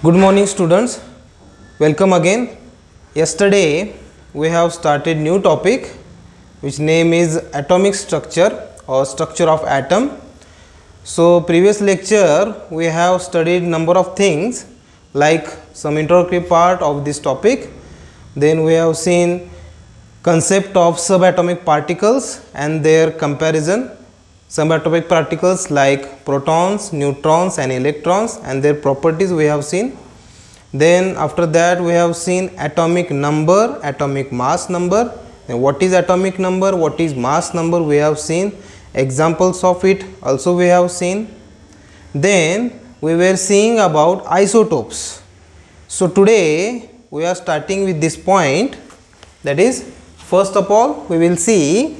Good morning students, welcome again. Yesterday we have started new topic which name is atomic structure or structure of atom. So previous lecture we have studied number of things like some introductory part of this topic. Then we have seen concept of subatomic particles and their comparison. Subatomic particles like protons, neutrons and electrons and their properties we have seen. Then after that we have seen atomic number, atomic mass number. And what is atomic number, what is mass number we have seen. Examples of it also we have seen. Then we were seeing about isotopes. So today we are starting with this point, that is first of all we will see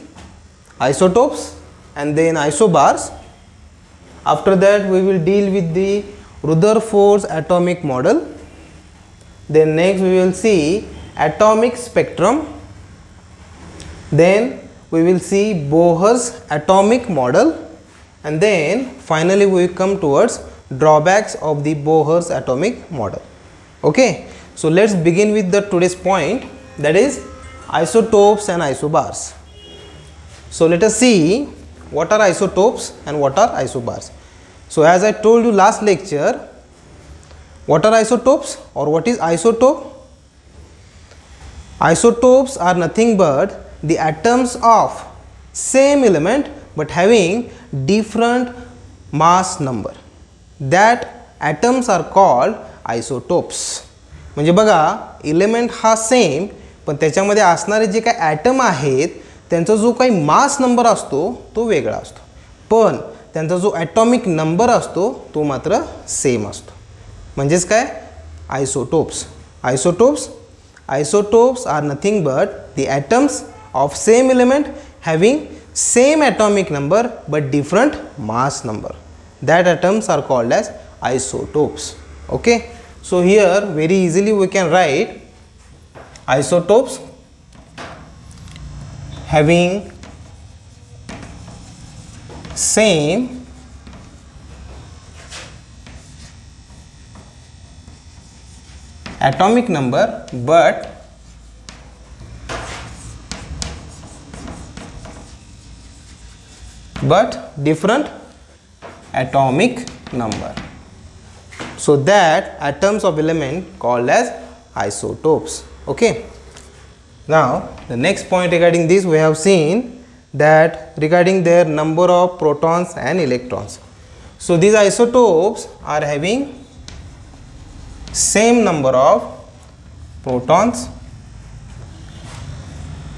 isotopes and then isobars. After that we will deal with the Rutherford's atomic model. Then next we will see atomic spectrum. Then we will see Bohr's atomic model, and then finally we will come towards drawbacks of the Bohr's atomic model. Okay, so let's begin with the today's point, that is isotopes and isobars. So let us see what are isotopes and what are isobars. So as I told you last lecture, what are isotopes or what is isotope? Isotopes are nothing but the atoms of same element but having different mass number. That atoms are called isotopes. म्हणजे बघा element हा same पण त्याच्यामध्ये असणारे जे काही item आहेत त्यांचा जो काही मास नंबर असतो तो वेगळा असतो, पण त्यांचा जो ॲटॉमिक नंबर असतो तो मात्र सेम असतो. म्हणजेच काय isotopes. Isotopes are nothing but the atoms of same element having same atomic number but different mass number. That atoms are called as isotopes. Okay, so here very easily we can write isotopes having same atomic number but different atomic number. So that atoms of element called as isotopes. Okay, now the next point regarding this we have seen that regarding their number of protons and electrons. So these isotopes are having same number of protons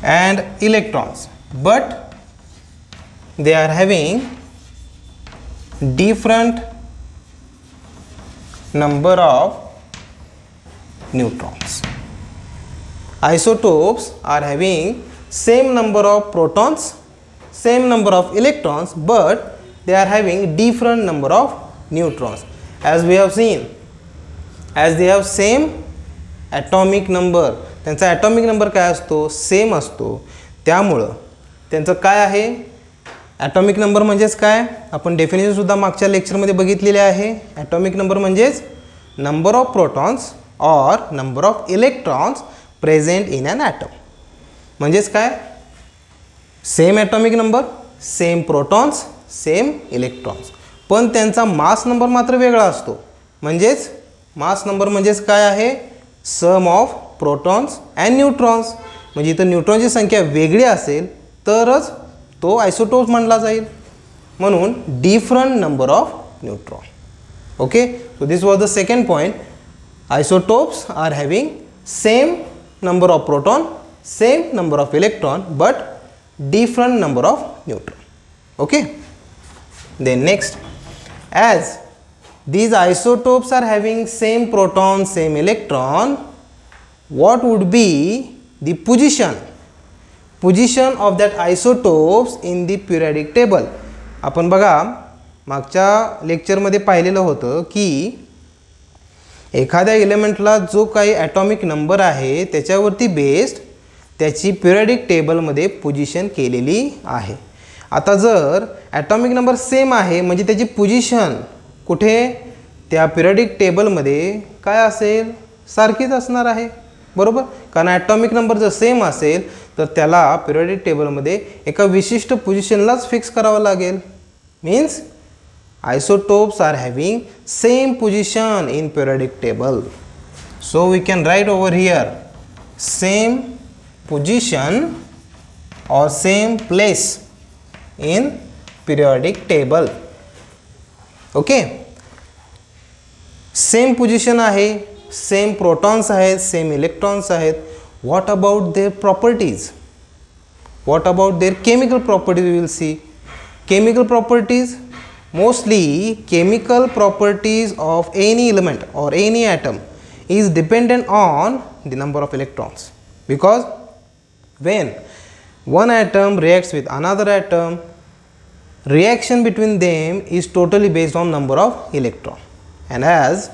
and electrons but they are having different number of neutrons. Isotopes are having same number of protons, same number of electrons but they are having different number of neutrons. As we have seen, as they have same atomic number, त्यांचा atomic number काय असतो, same असतो, त्यामुळं त्यांचं काय आहे atomic number म्हणजेच काय आपण डेफिनेशन सुद्धा मागच्या लेक्चरमध्ये बघितलेले आहे. ॲटॉमिक नंबर म्हणजेच number of protons or number of electrons present in an atom. म्हणजेच काय same atomic number, same protons, same electrons, पण त्यांचा मास नंबर मात्र वेगळा असतो. म्हणजेच मास नंबर म्हणजेच काय आहे सम ऑफ प्रोटॉन्स अँड न्यूट्रॉन्स. म्हणजे इथं न्यूट्रॉनची संख्या वेगळी असेल तरच तो आयसोटोप्स म्हणला जाईल, म्हणून different number of neutron. Okay, so this was the second point. Isotopes are having same number of proton, same number of electron but different number of neutron. Okay, then next, as these isotopes are having same proton, same electron, what would be the position of that isotopes in the periodic table. आपण बघा मागच्या लेक्चरमध्ये पाहिलेलं होतं की एखाद्या एलिमेंटला जो काही ॲटॉमिक नंबर आहे त्याच्यावरती बेस्ड त्याची पिरियडिक टेबलमध्ये पोझिशन केलेली आहे. आता जर ॲटॉमिक नंबर सेम आहे म्हणजे त्याची पोझिशन कुठे त्या पिरियडिक टेबलमध्ये काय असेल, सारखीच असणार आहे, बरोबर. कारण ॲटॉमिक नंबर जर सेम असेल तर त्याला पिरियडिक टेबलमध्ये एका विशिष्ट पोझिशनलाच फिक्स करावं लागेल. Means isotopes are having same position in periodic table. So we can write over here same position or same place in periodic table. Okay, same position आहे, same protons आहेत, same electrons आहेत. What about their properties? What about their chemical properties? We will see chemical properties. Mostly chemical properties of any element or any atom is dependent on the number of electrons, because when one atom reacts with another atom, reaction between them is totally based on number of electron, and as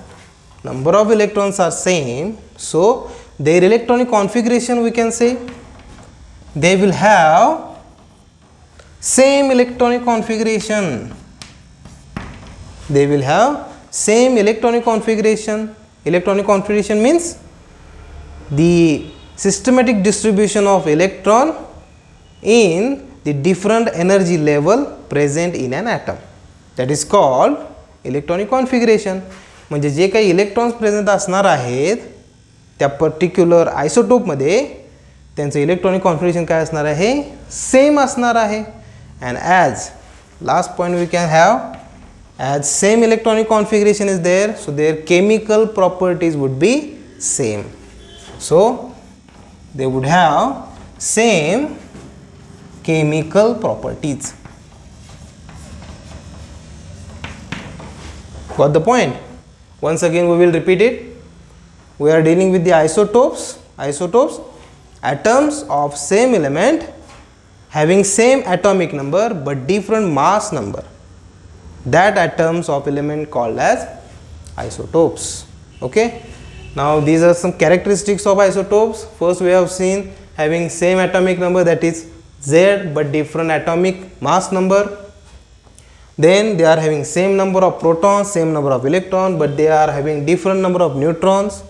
number of electrons are same, so their electronic configuration, we can say they will have same electronic configuration. They will have same electronic configuration. Electronic configuration means the systematic distribution of electron in the different energy level present in an atom. That is called electronic configuration. म्हणजे जे काही electrons present असणार आहेत त्या particular आयसोटोपमध्ये त्यांचं electronic configuration काय असणार आहे, सेम असणार आहे. And as last point we can have, as same electronic configuration is there, so their chemical properties would be same. So they would have same chemical properties. Got the point? Once again we will repeat it. We are dealing with the isotopes. Atoms of same element having same atomic number but different mass number. That atoms of element called as isotopes. Okay, now these are some characteristics of isotopes. First we have seen having same atomic number, that is Z, but different atomic mass number. Then they are having same number of protons, same number of electrons, but they are having different number of neutrons.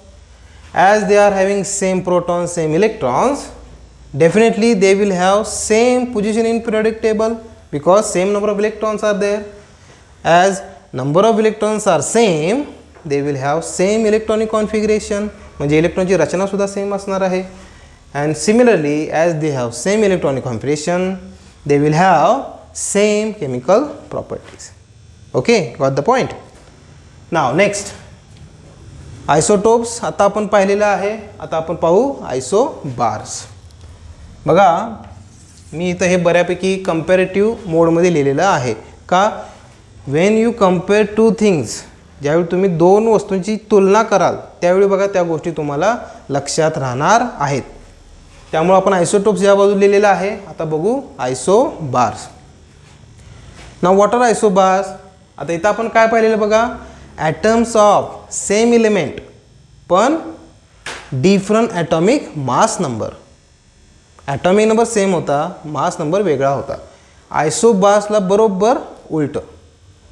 As they are having same protons, same electrons, definitely they will have same position in periodic table because same number of electrons are there. As number of electrons are same, they will have same electronic configuration. म्हणजे इलेक्ट्रॉनची रचना सुद्धा same असणार आहे. And similarly, as they have same electronic configuration, they will have same chemical properties. Okay, got the point? Now next, isotopes आता आपण पाहिलेलं आहे. आता आपण पाहू isobars. बघा, मी इथं हे बऱ्यापैकी कंपॅरेटिव्ह मोडमध्ये लिहिलेलं आहे. का? Wien you compare two things, ज्यावेळी तुम्ही दोन वस्तूंची तुलना कराल त्यावेळी बघा त्या गोष्टी तुम्हाला लक्षात राहणार आहेत. त्यामुळे आपण आयसोटोप्स या बाजूला लिहिलेलं आहे. आता बघू isobars. Now what are isobars? आता इथं आपण काय पाहिलेलं बघा, ॲटम्स ऑफ सेम एलिमेंट पण different atomic mass number. Atomic number same होता, मास नंबर वेगळा होता. आयसोबार्सला बरोबर उलट.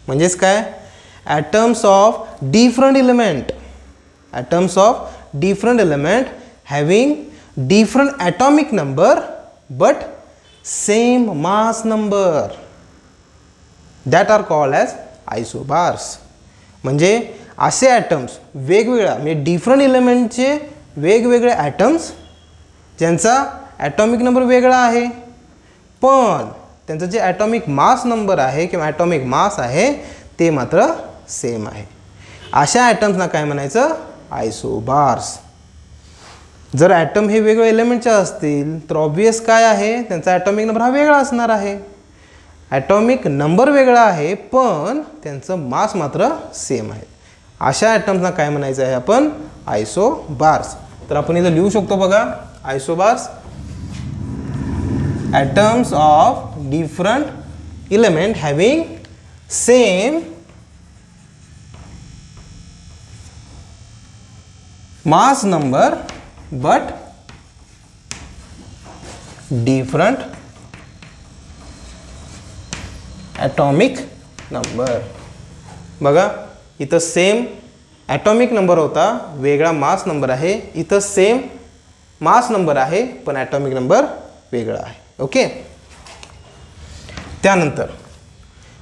म्हणजेच काय, atoms of different element, atoms of different element having different atomic number but same mass number, that are called as isobars. म्हणजे असे ॲटम्स वेगवेगळ्या, म्हणजे डिफरंट एलिमेंटचे वेगवेगळे ॲटम्स ज्यांचा ॲटॉमिक नंबर वेगळा आहे पण त्यांचं जे ॲटॉमिक मास नंबर आहे किंवा ॲटॉमिक मास आहे ते मात्र सेम आहे. अशा ॲटम्सना काय म्हणायचं, आयसोबार्स. जर ॲटम हे वेगवेगळे एलिमेंटचे असतील तर ऑब्वियस काय आहे, त्यांचा ॲटॉमिक नंबर हा वेगळा असणार आहे. ॲटॉमिक नंबर वेगळा आहे पण त्यांचं मास मात्र सेम आहे. अशा ॲटम्सना काय म्हणायचं आहे आपण, आयसोबार्स. तर आपण इथं लिहू शकतो बघा, आयसोबार्स atoms of different element having same mass number but different atomic number. बघा इथं सेम ॲटॉमिक नंबर होता, वेगळा मास नंबर आहे. इथं सेम मास नंबर आहे पण ॲटॉमिक नंबर वेगळा आहे. ओके. त्यानंतर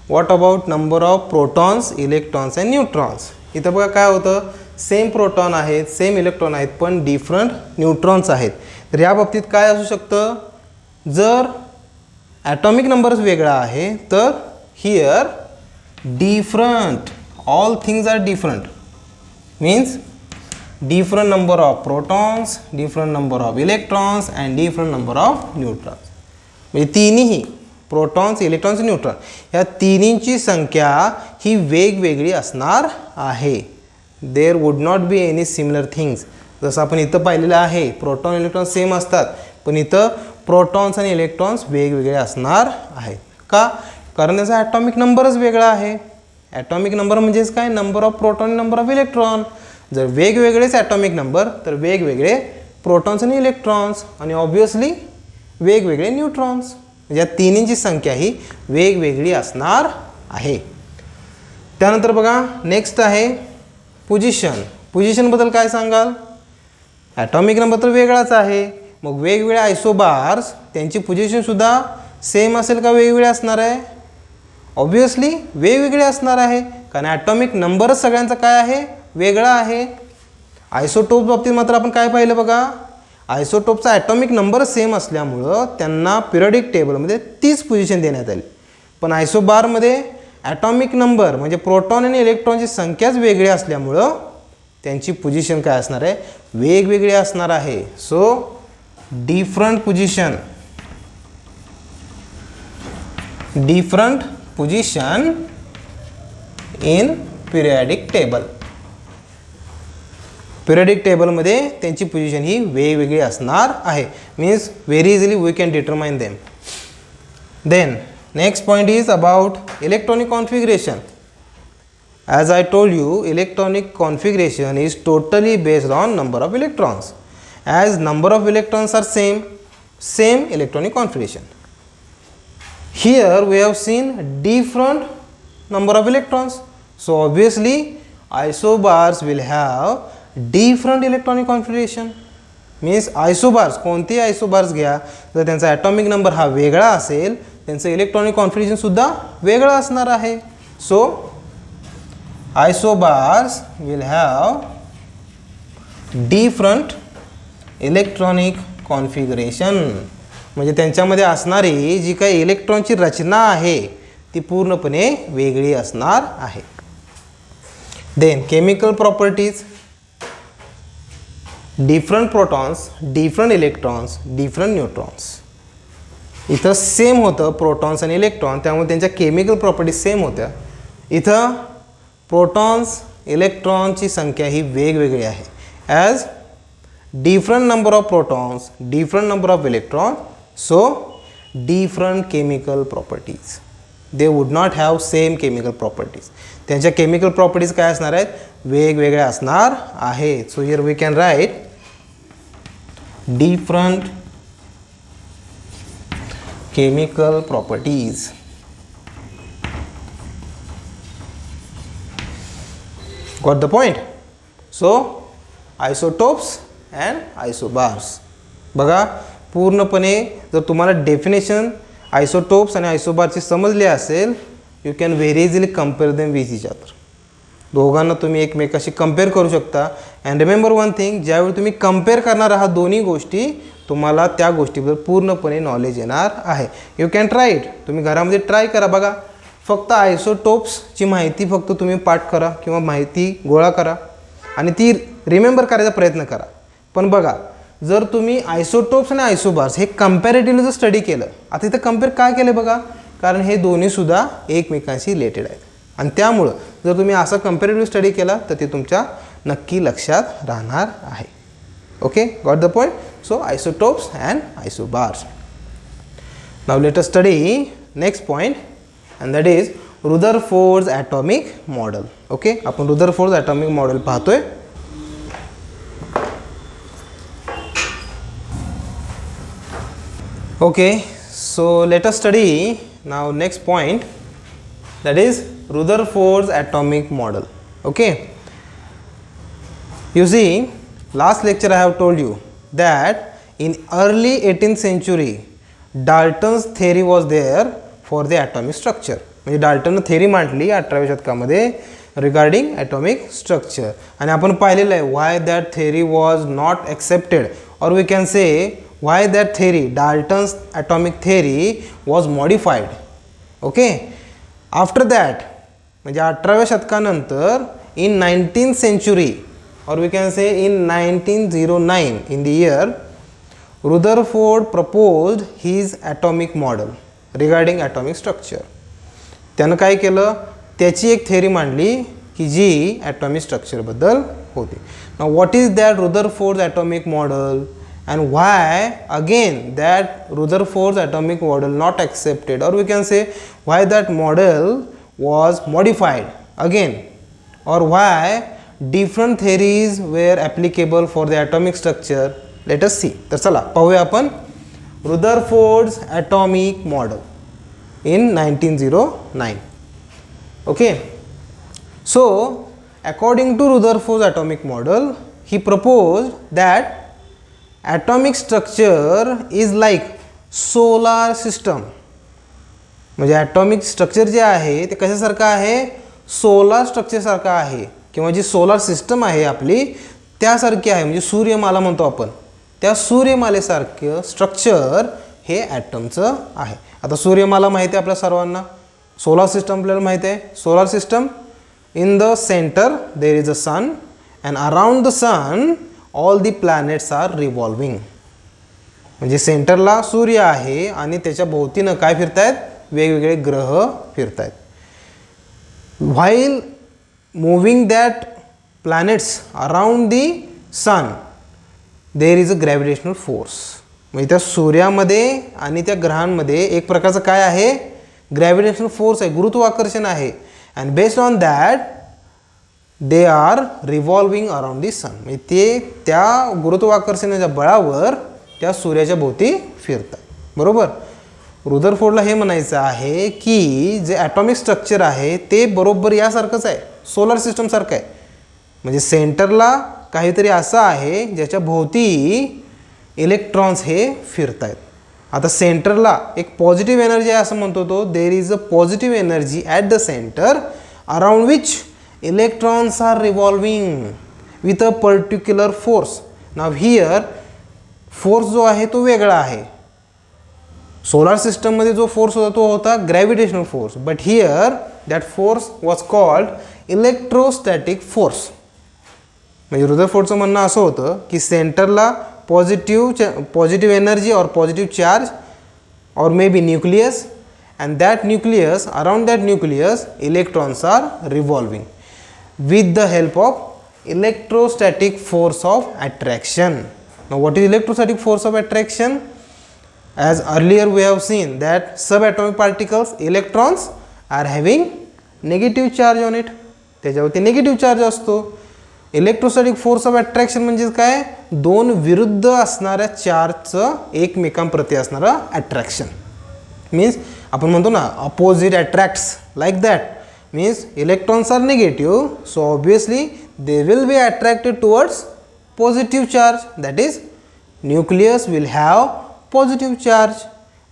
what about number of protons, electrons and neutrons. इथं बघा काय होतं, सेम प्रोटॉन आहेत, सेम इलेक्ट्रॉन आहेत पण डिफरंट न्यूट्रॉन्स आहेत. तर या बाबतीत काय असू शकतं, जर ॲटॉमिक नंबरच वेगळा आहे तर here different, all things are different, means different number of protons, different number of electrons and different number of neutrons. म्हणजे तिन्ही प्रोटॉन्स, इलेक्ट्रॉन्स, न्यूट्रॉन या तिन्हींची संख्या ही वेगवेगळी असणार आहे. There would not be any similar things. जसं आपण इथं पाहिलेलं आहे, प्रोटॉन इलेक्ट्रॉन सेम असतात पण इथं प्रोटॉन्स आणि इलेक्ट्रॉन्स वेगवेगळे असणार आहेत. का? कारण त्याचा ॲटॉमिक नंबरच वेगळा आहे. ॲटॉमिक नंबर म्हणजेच काय, number of proton, number of electron. जर वेगवेगळेच ॲटॉमिक नंबर तर वेगवेगळे प्रोटॉन्स आणि इलेक्ट्रॉन्स आणि ऑब्वियसली वेगवेगळे न्यूट्रॉन्स. म्हणजे या तिन्हींची संख्या ही वेगवेगळी असणार आहे. त्यानंतर बघा नेक्स्ट आहे पोझिशन. पोझिशनबद्दल काय सांगाल, ॲटॉमिक नंबर तर वेगळाच आहे, मग वेगवेगळे आयसोबार्स त्यांची पोझिशनसुद्धा सेम असेल का वेगवेगळे असणार आहे? ऑब्वियसली वेगवेगळे असणार आहे कारण ॲटॉमिक नंबरच सगळ्यांचा काय आहे, वेगळा आहे. आयसोटोप बाबतीत मात्र आपण काय पाहिलं बघा, आयसोटोपचा ॲटॉमिक नंबर सेम असल्यामुळं त्यांना पिरियडिक टेबलमध्ये तीच पोझिशन देण्यात आली. पण आयसोबारमध्ये ॲटॉमिक नंबर म्हणजे प्रोटॉन आणि इलेक्ट्रॉनची संख्याच वेगळी असल्यामुळं त्यांची पोझिशन काय असणार आहे, वेगवेगळी असणार आहे. So different position, different position in periodic table. Periodic टेबलमध्ये त्यांची पोझिशन ही वेगवेगळी असणार आहे. Means very easily we can determine them. Then next point is about electronic configuration. As I told you, electronic configuration is totally based on number of electrons. As number of electrons are same, same electronic configuration. Here we have seen different number of electrons, so obviously isobars will have different electronic configuration. Means isobars, कोणते isobars घ्या जर त्यांचा atomic number हा वेगळा असेल त्यांचं electronic configuration सुद्धा वेगळं असणार आहे. So isobars will have different electronic configuration. म्हणजे त्यांच्यामध्ये असणारी जी काही इलेक्ट्रॉनची रचना आहे ती पूर्णपणे वेगळी असणार आहे. Then chemical properties, different protons, different electrons, different neutrons. इथं सेम होतं प्रोटॉन्स आणि इलेक्ट्रॉन त्यामुळे त्यांच्या केमिकल प्रॉपर्टीज सेम होत्या. इथं प्रोटॉन्स, इलेक्ट्रॉनची संख्या ही वेगवेगळी आहे. As different number of protons, different number of electrons, so different chemical properties. They would not have same chemical properties. त्यांच्या chemical properties काय असणार आहेत, वेगवेगळे असणार आहेत. So here we can write different chemical properties. Got the point? So isotopes and isobars. बघा पूर्णपणे जर तुम्हाला डेफिनेशन आयसोटोप्स आणि आयसोबारची समजली असेल, you can very easily compare them with each other. दोघांना तुम्ही एकमेकाशी कम्पेअर करू शकता. अँड रिमेंबर वन थिंग, ज्यावेळी तुम्ही कम्पेअर करणार आहात दोन्ही गोष्टी तुम्हाला त्या गोष्टीबद्दल पूर्णपणे नॉलेज येणार आहे. You can try it. तुम्ही घरामध्ये ट्राय करा. बघा फक्त आयसोटोप्सची माहिती फक्त तुम्ही पाठ करा किंवा माहिती गोळा करा आणि ती रिमेंबर करायचा प्रयत्न करा. पण बघा जर तुम्ही आयसोटोप्स आणि आयसोबार्स हे कम्पॅरेटिव्हली जर स्टडी केलं, आता इथं कम्पेअर काय केलं बघा, कारण हे दोन्हीसुद्धा एकमेकांशी रिलेटेड आहेत आणि त्यामुळं जर तुम्ही असं कम्पॅरेटिव्ह स्टडी केला तर ते तुमच्या नक्की लक्षात राहणार आहे. Okay, got the point. So isotopes and isobars. Now let us study next point and that is Rutherford's atomic model. Okay, आपण रुदरफोर्ड्स ॲटॉमिक मॉडेल पाहतोय. Okay, so let us study now next point, that is Rutherford's atomic model. Okay, You see, last lecture I have told you that in early 18th century Dalton's theory was there for the atomic structure. म्हणजे Dalton theory मांडली 18व्या शतकामध्ये regarding atomic structure. आणि आपण पाहिलेलं आहे why that theory was not accepted, और we can say why that theory, Dalton's atomic theory was modified. Okay, after that म्हणजे 18व्या शतकानंतर in 19th century, or we can say in 1909, in the year, Rutherford proposed his atomic model regarding atomic structure. त्यानं काय केलं, त्याची एक theory मांडली की जी ॲटॉमिक स्ट्रक्चरबद्दल होती. Now what is that Rutherford atomic model and why again that Rutherford's atomic model not accepted, or we can say why that model was modified again, or why different theories were applicable for the atomic structure. Let us see. तर चला पाहूया आपण Rutherford's atomic model in 1909. Okay, so according to Rutherford's atomic model, he proposed that atomic structure is like solar system. म्हणजे atomic structure जे आहे ते कशासारखं आहे, solar स्ट्रक्चरसारखं आहे, किंवा जी सोलार सिस्टम आहे आपली त्यासारखी आहे. म्हणजे सूर्यमाला म्हणतो आपण, त्या सूर्यमालेसारखं स्ट्रक्चर हे ॲटमचं आहे. आता सूर्यमाला माहिती आहे आपल्या सर्वांना, सोलार सिस्टम आपल्याला माहिती आहे. Solar system, in the center there is a sun and around the sun all the planets are revolving. म्हणजे सेंटरला सूर्य आहे आणि त्याच्या भोवतीनं काय फिरत आहेत, वेगवेगळे ग्रह फिरत आहेत. While moving that planets around the sun there is a gravitational force. म्हणजे त्या सूर्यामध्ये आणि त्या ग्रहांमध्ये एक प्रकारचं काय आहे, ग्रॅव्हिटेशनल फोर्स आहे, गुरुत्वाकर्षण आहे. And based on that they are revolving around the sun. म्हणजे ते त्या गुरुत्वाकर्षणाच्या बळावर त्या सूर्याच्या भोवती फिरतात. बरोबर. रुदरफोर्डला हे म्हणायचं आहे की जे ॲटॉमिक स्ट्रक्चर आहे ते बरोबर यासारखंच आहे, सोलर सिस्टमसारखं आहे. म्हणजे सेंटरला काहीतरी असं आहे ज्याच्या भोवती इलेक्ट्रॉन्स हे फिरत आहेत. आता सेंटरला एक पॉझिटिव्ह एनर्जी आहे असं म्हणतो तो, there is a positive energy at the center around which electrons are revolving with a particular force. Now here force जो आहे तो वेगळा आहे. सोलार सिस्टममध्ये जो फोर्स होता तो होता gravitational force, but here that force was called electrostatic force. म्हणजे रुदरफोर्डचं म्हणणं असं होतं की सेंटरला पॉझिटिव्ह एनर्जी और पॉझिटिव्ह चार्ज और may be nucleus, and that nucleus, around that nucleus electrons are revolving with the help of electrostatic force of attraction. Now what is electrostatic force of attraction? As earlier we have seen that subatomic particles, electrons are having negative charge on it. त्याच्यावरती negative charge असतो. Electrostatic force of attraction म्हणजे काय, दोन विरुद्ध असणाऱ्या चार्जचं एकमेकांप्रती असणारं attraction. Means आपण म्हणतो ना opposite attracts, like that. Means electrons are negative, so obviously they will be attracted towards positive charge, that is nucleus will have positive charge.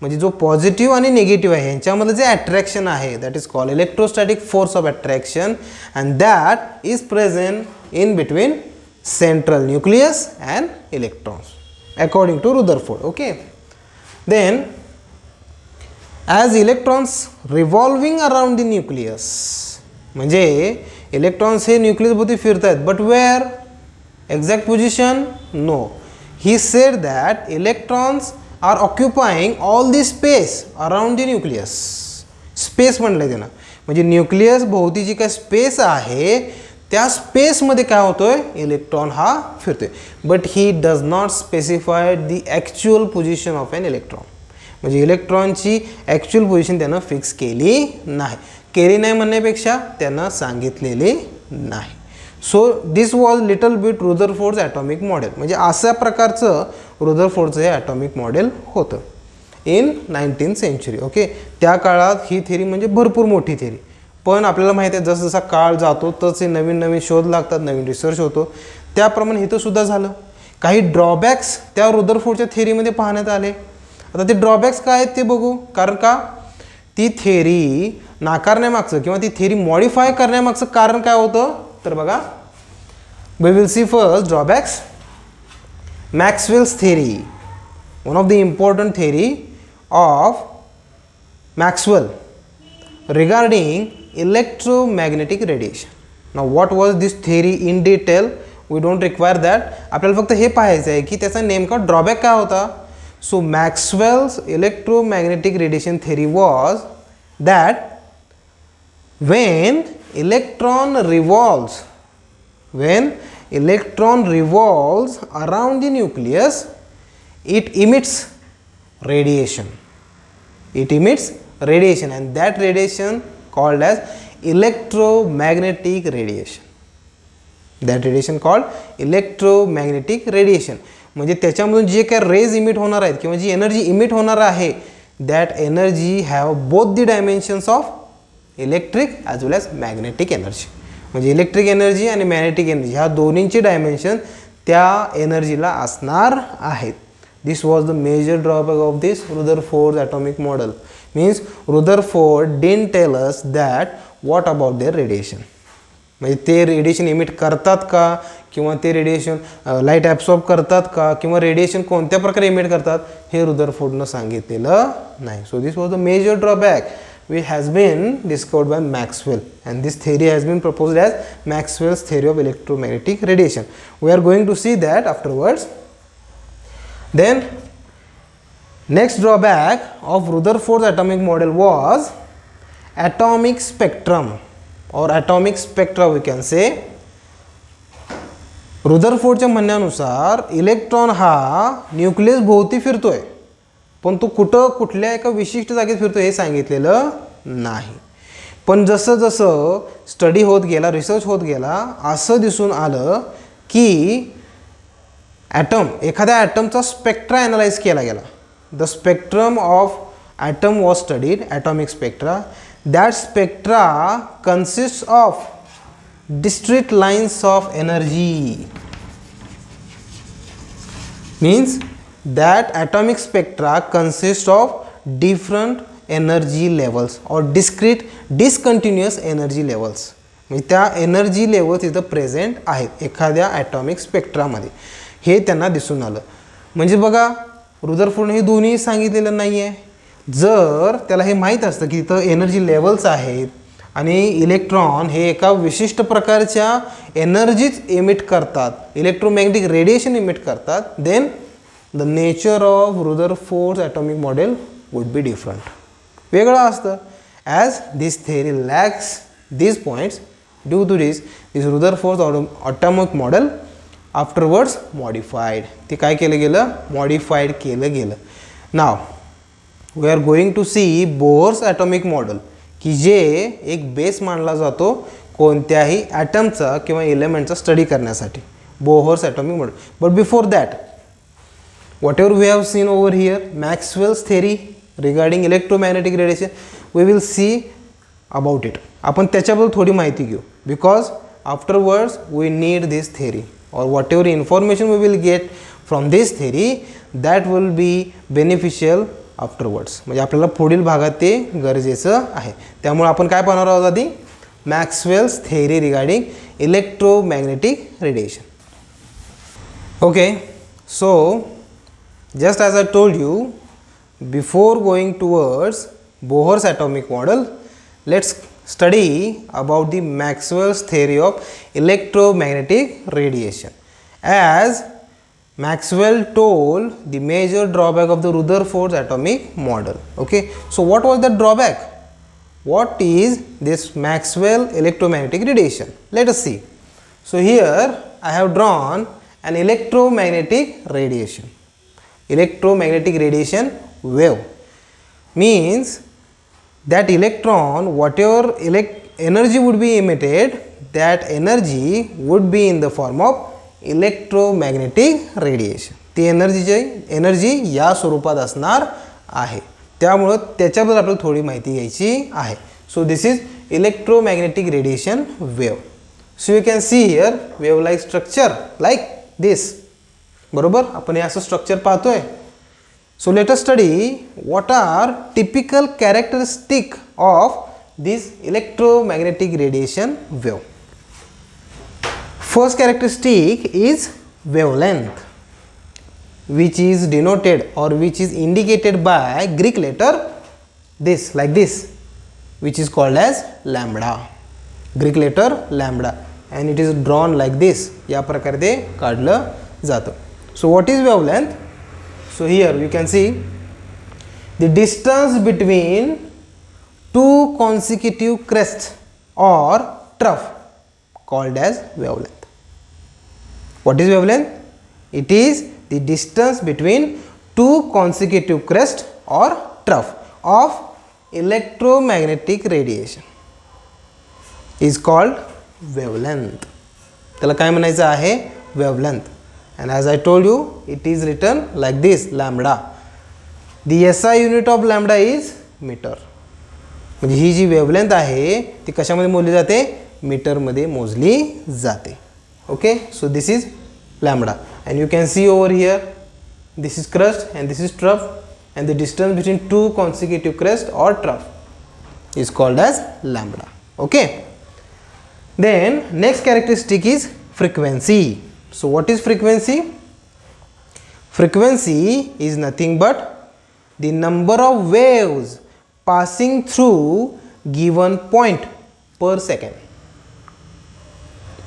म्हणजे जो पॉझिटिव्ह आणि निगेटिव्ह आहे यांच्यामध्ये जे अट्रॅक्शन आहे that is called electrostatic force of attraction, and that is present in between central nucleus and electrons according to Rutherford. Okay, then as electrons revolving around the nucleus, म्हणजे electrons हे न्यूक्लियसभोवती फिरत आहेत, but where exact position, no. He said that electrons are occupying all the space around the nucleus. Space म्हणलं आहे त्यानं, म्हणजे nucleus भोवती जी काय स्पेस आहे त्या स्पेसमध्ये काय होतोय, इलेक्ट्रॉन हा फिरतोय. But he does not specify the actual position of an electron. म्हणजे इलेक्ट्रॉनची ॲक्च्युअल पोझिशन त्यानं फिक्स केली नाही म्हणण्यापेक्षा त्यानं सांगितलेली नाही. So this was little bit रुदरफोर्डचं ॲटॉमिक मॉडेल. म्हणजे अशा प्रकारचं रुदरफोर्डचं हे ॲटॉमिक मॉडेल होतं इन 19th century. ओके, त्या काळात ही थेरी म्हणजे भरपूर मोठी थेरी. पण आपल्याला माहिती आहे जसं जसा काळ जातो तसे नवीन नवीन शोध लागतात, नवीन रिसर्च होतो. त्याप्रमाणे इथं सुद्धा झालं. काही ड्रॉबॅक्स त्या रुदरफोर्डच्या थेअरीमध्ये पाहण्यात आले. आता ते ड्रॉबॅक्स काय आहेत ते बघू. कारण का ती थेअरी नाकारण्यामागचं किंवा ती थेअरी मॉडिफाय करण्यामागचं कारण काय होतं तर बघा, we will see first drawbacks. Maxwell's theory, one of the important theory of Maxwell regarding electromagnetic radiation. Now what was this theory in detail? We don't require that. आपल्याला फक्त हे पाहायचं आहे की त्याचा नेमका ड्रॉबॅक काय होता. So Maxwell's electromagnetic radiation theory was that when electron revolves around the nucleus, it emits radiation. And that radiation called as electromagnetic radiation. म्हणजे त्याच्यामधून जे काय रेज इमिट होणार आहेत किंवा जी एनर्जी इमिट होणार आहे, that energy have both the dimensions of electric as well as magnetic energy. म्हणजे इलेक्ट्रिक एनर्जी आणि मॅग्नेटिक एनर्जी ह्या दोन्हींची डायमेन्शन त्या एनर्जीला असणार आहेत. This was the major drawback of this Rutherford atomic model. Means Rutherford didn't tell us that what about their radiation. म्हणजे ते रेडिएशन इमिट करतात का किंवा ते रेडिएशन लाईट ॲब्सॉर्ब करतात का किंवा रेडिएशन कोणत्या प्रकारे इमिट करतात हे रुदरफोर्डनं सांगितलेलं नाही. So this was the major drawback which has been discovered by Maxwell, and this theory has been proposed as Maxwell's theory of electromagnetic radiation. We are going to see that afterwards. Then next drawback of Rutherford's atomic model was atomic spectrum or atomic spectra we can say. रुदरफोर्डच्या म्हणण्यानुसार electron हा nucleus भोवती फिरतोय, पण तो कुठल्या एका विशिष्ट जागेत फिरतो हे सांगितलेलं नाही. पण जसं जसं स्टडी होत गेला, रिसर्च होत गेला, असं दिसून आलं की एखाद्या ॲटमचा स्पेक्ट्रा ॲनालाइज केला गेला. The spectrum of atom was studied, atomic spectra. That spectra consist of discrete lines of energy. Means that atomic spectra consist of different energy levels or discontinuous energy levels. म्हणजे त्या energy levels इथं present आहेत एखाद्या atomic स्पेक्ट्रामध्ये, हे त्यांना दिसून आलं. म्हणजे बघा रुदरफोर्डने हे दोन्ही सांगितलेलं नाही आहे. जर त्याला हे माहीत असतं की इथं एनर्जी लेवल्स आहेत आणि इलेक्ट्रॉन हे एका विशिष्ट प्रकारच्या एनर्जीज इमिट करतात, इलेक्ट्रोमॅग्नेटिक रेडिएशन इमिट करतात, then the nature of Rutherford's atomic model would be different, वेगळं असतं. As this theory lacks these points, due to this Rutherford's atomic model afterwards modified. ते काय केलं गेलं, मॉडिफाईड केलं गेलं. Now we are going to see Bohr's atomic model, की जे एक बेस मानला जातो कोणत्याही ॲटमचा किंवा एलिमेंटचा स्टडी करण्यासाठी, Bohr's atomic model. But before that whatever we have seen over here Maxwell's theory regarding electromagnetic radiation, we will see about it. आपण त्याच्याबद्दल थोडी माहिती घेऊ, because afterwards we need this theory और whatever information we will get from this theory that will be beneficial afterwards. म्हणजे आपल्याला पुढील भागात ते गरजेचं आहे. त्यामुळे आपण काय पाहणार आहोत आधी, Maxwell's theory regarding electromagnetic radiation. Okay, so just as I told you before going towards Bohr's atomic model, let's study about the Maxwell's theory of electromagnetic radiation. As Maxwell told the major drawback of the Rutherford's atomic model. Okay, so what was the drawback? What is this Maxwell electromagnetic radiation? Let us see. So here I have drawn an electromagnetic radiation. Electromagnetic radiation wave means that electron, whatever energy would be emitted, that energy would be in the form of electromagnetic radiation. ती energy या स्वरूपात असणार आहे. त्यामुळं त्याच्याबद्दल आपल्याला थोडी माहिती घ्यायची आहे. So this is electromagnetic radiation wave. So you can see here wave like structure like this. बरोबर, आपण हे असं स्ट्रक्चर पाहतोय. So let us study what are typical characteristic of this electromagnetic radiation wave. First characteristic is wavelength, which is denoted or which is indicated by Greek letter this, like this, which is called as lambda. Greek letter lambda, and it is drawn like this. या प्रकारे ते काढलं जातं. So what is wavelength? So here you can see the distance between two consecutive crests or trough called as wavelength. What is wavelength? It is the distance between two consecutive crests or trough of electromagnetic radiation is called wavelength. त्याला काय म्हणायचं आहे? Wavelength. And as I told you, it is written like this, lambda. The SI unit of lambda is meter. म्हणजे ही जी wavelength आहे ती कशामध्ये मोजली जाते? मीटरमध्ये मोजली जाते. Okay, so this is lambda, and you can see over here this is crust and this is trough, and the distance between two consecutive crest or trough is called as lambda. Okay, then next characteristic is frequency. So what is frequency? Frequency is nothing but the number of waves passing through given point per second.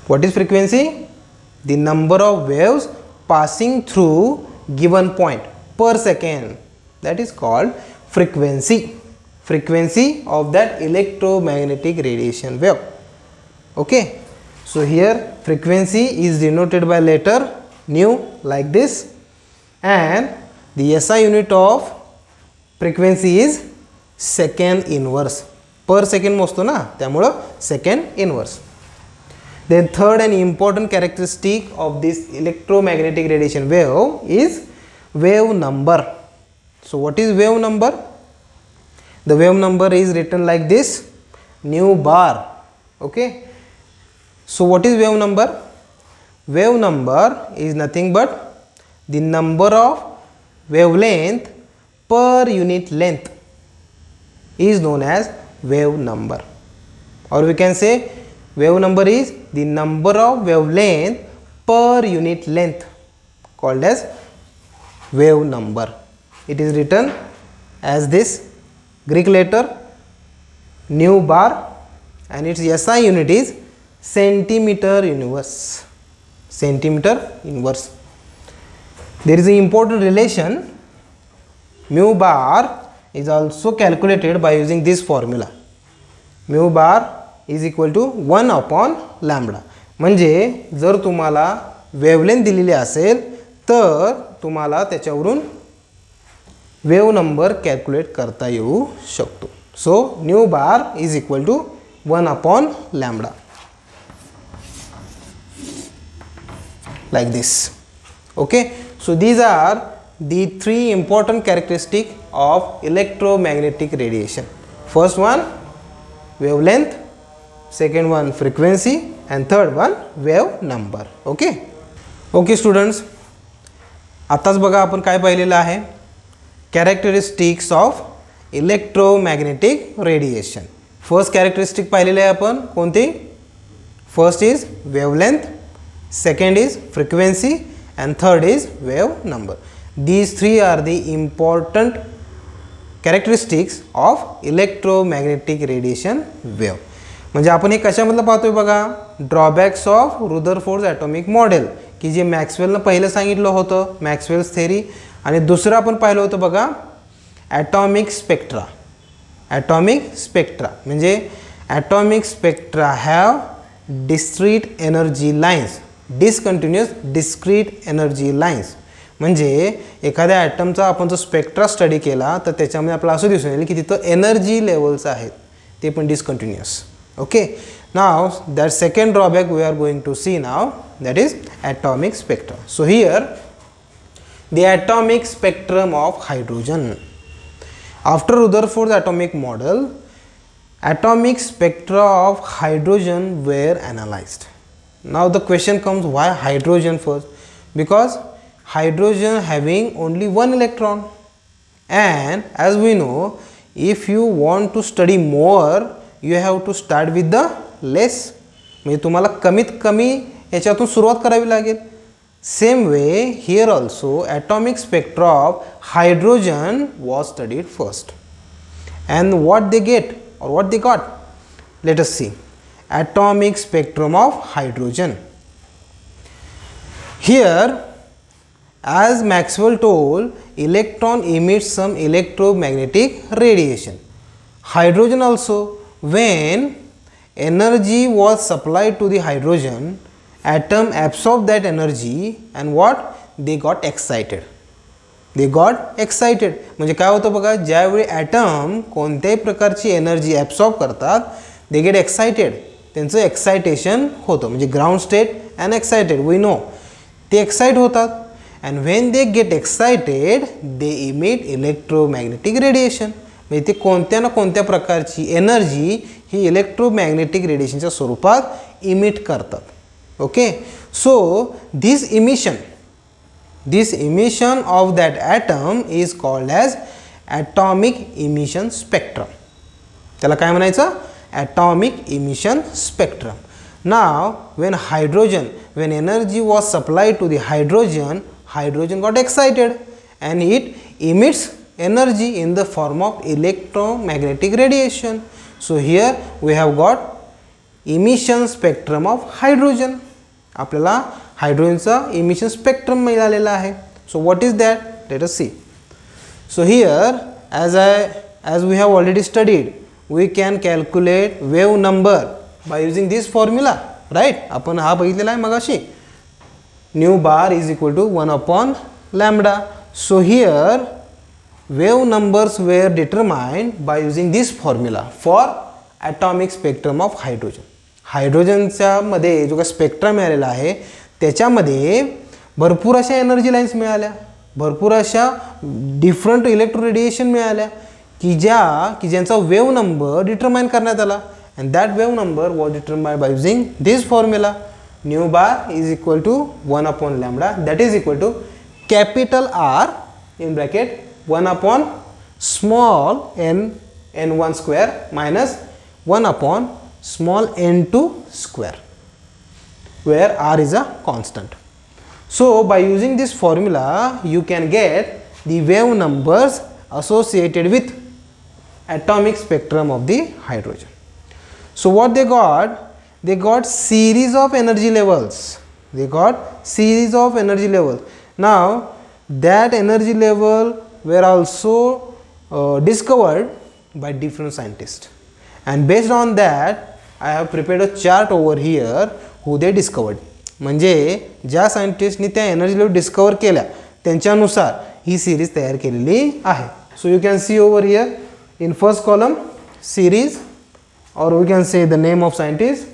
What is frequency? The number of waves passing through given point per second. That is called frequency. Frequency of that electromagnetic radiation wave. Okay. So here frequency is denoted by letter nu like this, and the SI unit of frequency is second inverse. Per second मोजतो ना, त्यामुळं second inverse. Then third and important characteristic of this electromagnetic radiation wave is wave number. So what is wave number? The wave number is written like this, nu bar. Okay. So what is wave number? Wave number is nothing but the number of wavelength per unit length is known as wave number, or we can say wave number is the number of wavelength per unit length called as wave number. It is written as this Greek letter nu bar, and its SI unit is centimeter inverse. Centimeter inverse. There is an important relation. Mu bar is also calculated by using this formula. Mu bar is equal to 1 upon lambda. म्हणजे जर तुम्हाला wavelength दिलेली असेल तर तुम्हाला त्याच्यावरून wave number calculate करता येऊ शकतो. So nu bar is equal to 1 upon lambda, like this. Okay, so these are the three important characteristics of electromagnetic radiation. First one wavelength, second one frequency, and third one wave number. Okay, okay students, आताच बघा आपण काय पाहिलेलं आहे, characteristics of electromagnetic radiation. First characteristic पाहिलेले आहे आपण कोणती? First is wavelength, second is frequency, and third is wave number. These three are the important characteristics of electromagnetic radiation wave. म्हणजे आपण हे कशामधलं पाहतोय बघा, drawbacks of Rutherford atomic model, की जे मॅक्सवेलनं पहिलं सांगितलं होतं, मॅक्सवेल्स थेरी. आणि दुसरं आपण पाहिलं होतं बघा ॲटॉमिक स्पेक्ट्रा. ॲटॉमिक स्पेक्ट्रा म्हणजे atomic spectra have discrete energy lines, discontinuous discrete energy lines. म्हणजे एखाद्या ॲटमचा आपण जो स्पेक्ट्रा स्टडी केला तर त्याच्यामध्ये आपल्याला असं दिसून येईल की तिथं एनर्जी लेवल्स आहेत ते पण discontinuous. Okay, now that second drawback we are going to see now, that is atomic spectra. So here the atomic spectrum of hydrogen. After Rutherford atomic model, atomic spectra of hydrogen were analyzed. Now the question comes, why hydrogen first? Because hydrogen having only one electron, and as we know, if you want to study more you have to start with the less. म्हणजे तुम्हाला कमीत कमी याच्यातून सुरुवात करावी लागेल. Same way here also atomic spectra of hydrogen was studied first. And what they get or what they got? Let us see. Atomic spectrum of hydrogen. Here, as Maxwell told, electron emits some electromagnetic radiation. Hydrogen also, when energy was supplied to the hydrogen, atom absorbed that energy and what? They got excited. They got excited. म्हणजे काय होतं बघा, ज्यावेळी item कोणत्याही प्रकारची energy absorb करतात, they get excited. त्यांचं excitation होतं. म्हणजे ground state and excited we know. ते एक्साइट होतात. And when they get excited they emit electromagnetic radiation. म्हणजे ते कोणत्या ना कोणत्या प्रकारची एनर्जी ही इलेक्ट्रोमॅग्नेटिक रेडिएशनच्या स्वरूपात इमिट करतात. Okay, so this emission of that atom is called as atomic emission spectrum. त्याला काय म्हणायचं? Atomic emission spectrum. Now when energy was supplied to the hydrogen got excited and it emits energy in the form of electromagnetic radiation. So here we have got emission spectrum of hydrogen. आपल्याला हायड्रोजनचा emission spectrum मिळालेला आहे. So what is that? Let us see. So here as we have already studied, we can calculate wave number by using this formula, right? आपण हा बघितलेला आहे मगाशी. Nu bar is equal to 1 upon lambda. So here wave numbers were determined by using this formula for atomic spectrum of hydrogen. हायड्रोजनच्या मध्ये जो काही spectrum मिळालेला आहे त्याच्यामध्ये भरपूर अशा एनर्जी लाईन्स मिळाल्या, भरपूर अशा डिफरंट इलेक्ट्रो रेडिएशन मिळाल्या की ज्यांचा वेव्ह नंबर डिटरमाइन करण्यात आला. And that wave number was determined by using this formula. Nu bar is equal to 1 upon lambda, that is equal to capital R in bracket 1 upon small n1 square minus 1 upon small n2 square, where r is a constant. So by using this formula you can get the wave numbers associated with atomic spectrum of the hydrogen. So what they got series of energy levels. Now that energy level were also discovered by different scientists, and based on that I have prepared a chart over here who they discovered. म्हणजे ज्या सायंटिस्टनी त्या energy level डिस्कवर केल्या त्यांच्यानुसार ही series तयार केलेली आहे. So you can see over here in first column series, or we can say the name of scientist,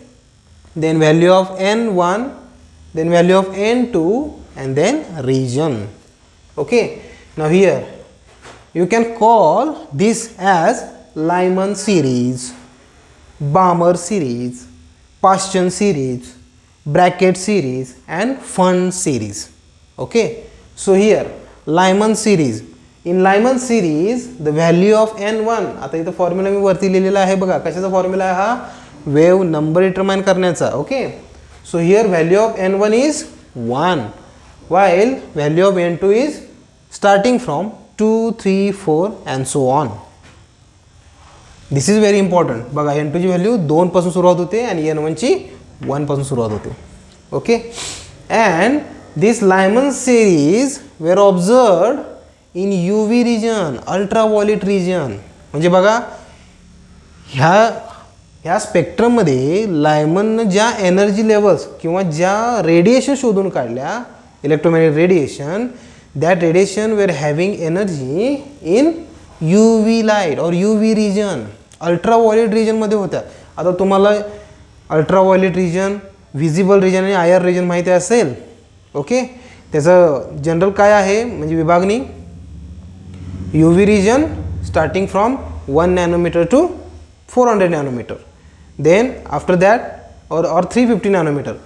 then value of n1, then value of n2, and then region. Okay, now here you can call this as Lyman series, Balmer series, Paschen series, Brackett series and Fund series. Okay, so here Lyman series. In Lyman series the value of n1, आता इथं formula मी वरती लिहिलेला आहे बघा. कशाचा formula आहे हा? Wave number determine करण्याचा. Okay, so here value of n1 is 1 while value of n2 is starting from 2, 3, 4 and so on. This is very important. बघा n2 ची व्हॅल्यू 2 पासून सुरुवात होते आणि n1 ची 1 पासून सुरुवात होते. Okay, and this Lyman series were observed in UV region, ultraviolet region. म्हणजे बघा ह्या स्पेक्ट्रममध्ये लायमननं ज्या एनर्जी लेवल्स किंवा ज्या रेडिएशन शोधून काढल्या, electromagnetic radiation, that radiation were having energy in UV light or UV region, ultraviolet रिजनमध्ये होत्या. आता तुम्हाला अल्ट्राव्हायोलेट रिजन, व्हिजिबल रिजन आणि IR रिजन माहिती असेल. ओके, त्याचं जनरल काय आहे म्हणजे विभागणी, UV region starting from 1 nanometre to 400 nanometer. Then after that or 350 nanometer.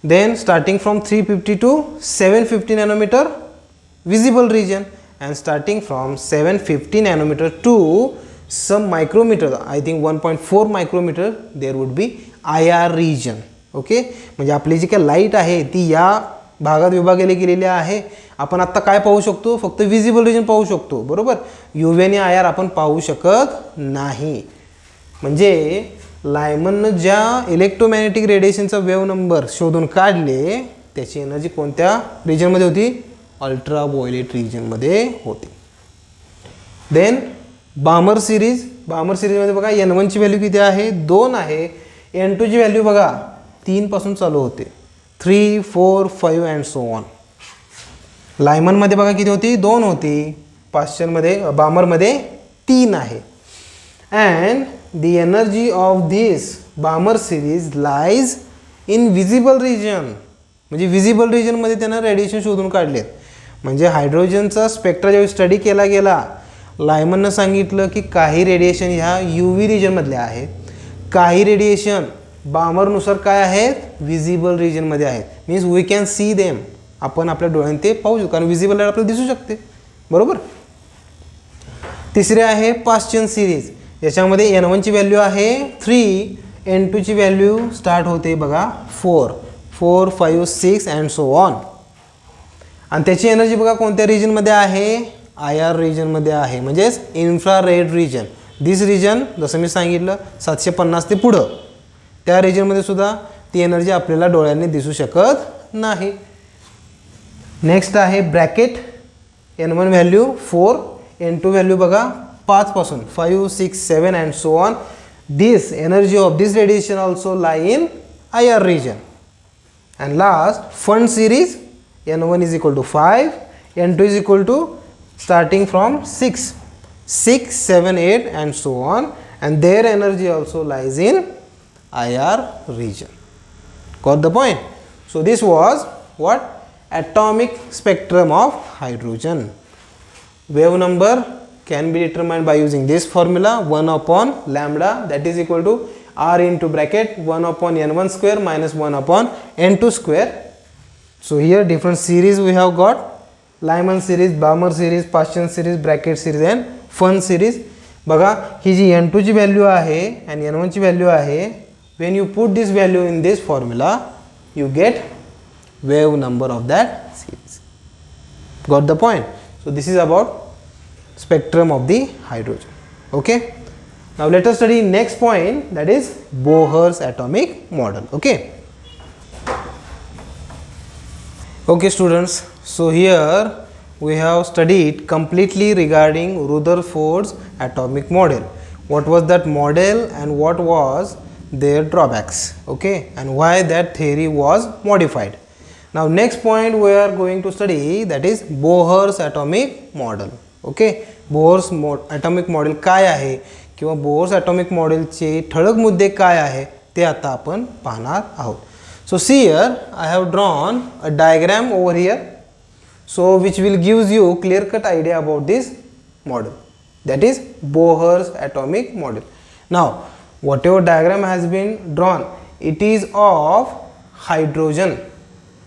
Then starting from 350 to 750 nanometer visible region, and starting from 750 nanometer to some micrometer, I think 1.4 micrometer, there would be IR region. Okay, म्हणजे आपली जी काय light आहे ती या भागात विभागली गेलेली आहे. आपण आता काय पाहू शकतो, फक्त विजिबल रिजन पाहू शकतो, बरोबर. UV आणि IR आपण पाहू शकत नाही. म्हणजे लायमननं ज्या इलेक्ट्रोमॅग्नेटिक रेडिएशनचा वेव्ह नंबर शोधून काढले त्याची एनर्जी कोणत्या रिजनमध्ये होती, अल्ट्राव्हायोलेट रिजनमध्ये होती. देन बामर सिरीजमध्ये बघा N1 ची व्हॅल्यू किती आहे, 2 आहे. N2 ची व्हॅल्यू बघा 3 पासून चालू होते, 3, 4, 5 अँड सो ऑन. लायमनमध्ये बघा किती होती, 2 होती. पाश्चरमध्ये बामरमध्ये 3 आहे. And the energy of this Balmer series lies in visible region. म्हणजे विजिबल रिजनमध्ये त्यांना रेडिएशन शोधून काढलेत. म्हणजे हायड्रोजनचा स्पेक्ट्रा ज्यावेळी स्टडी केला गेला, लायमननं सांगितलं की काही रेडिएशन ह्या UV रिजनमधले आहेत, काही रेडिएशन बामरनुसार काय आहेत, विजिबल रिजनमध्ये आहेत. Means we can see them, आपण आपल्या डोळ्याने ते पाहू शकतो, कारण विजिबल लाईट आपल्याला दिसू शकते, बरोबर. तिसरे आहे पाश्चन सिरीज. याच्यामध्ये N1 ची व्हॅल्यू आहे 3, N2 ची व्हॅल्यू स्टार्ट होते बघा 4, 5, 6 अँड सो ऑन. आणि त्याची एनर्जी बघा कोणत्या रिजनमध्ये आहे, IR रिजनमध्ये आहे, म्हणजेच इन्फ्रारेड रिजन. दिस रिजन जसं मी सांगितलं 750 ते पुढं, त्या रिजनमध्ये सुद्धा ती एनर्जी आपल्याला डोळ्यांनी दिसू शकत नाही. नेक्स्ट आहे bracket. N1 value 4, N2 value बघा 5 पासून 5, 6, 7 and so on. This energy of this radiation also lie in IR region. And last Pfund series. N1 is equal to 5, N2 is equal to starting from 6, 7, 8 and so on, and their energy also lies in IR region. Got the point? So this was what? Atomic spectrum of hydrogen. Wave number can be determined by using this formula, 1 upon lambda, that is equal to R into bracket 1 upon N1 square minus 1 upon N2 square. So here different series we have got, Lyman series, Balmer series, Paschen series, bracket series and Fun series. बघा ही जी N2 ची value आहे आणि N1 ची value आहे, when you put this value in this formula you get wave number of that series. Got the point? So this is about spectrum of the hydrogen. Okay, now let us study next point, that is Bohr's atomic model. Okay students, so here we have studied completely regarding Rutherford's atomic model. What was that model and what was their drawbacks, okay, and why that theory was modified. Now next point we are going to study, that is Bohr's atomic model. Okay, Bohr's atomic model काय आहे किंवा Bohr's atomic model चे ठळक मुद्दे काय आहे ते आता आपण पाहणार आहोत. So see here I have drawn a diagram over here, so which will gives you clear cut idea about this model, that is Bohr's atomic model. Now whatever diagram has been drawn, it is of hydrogen,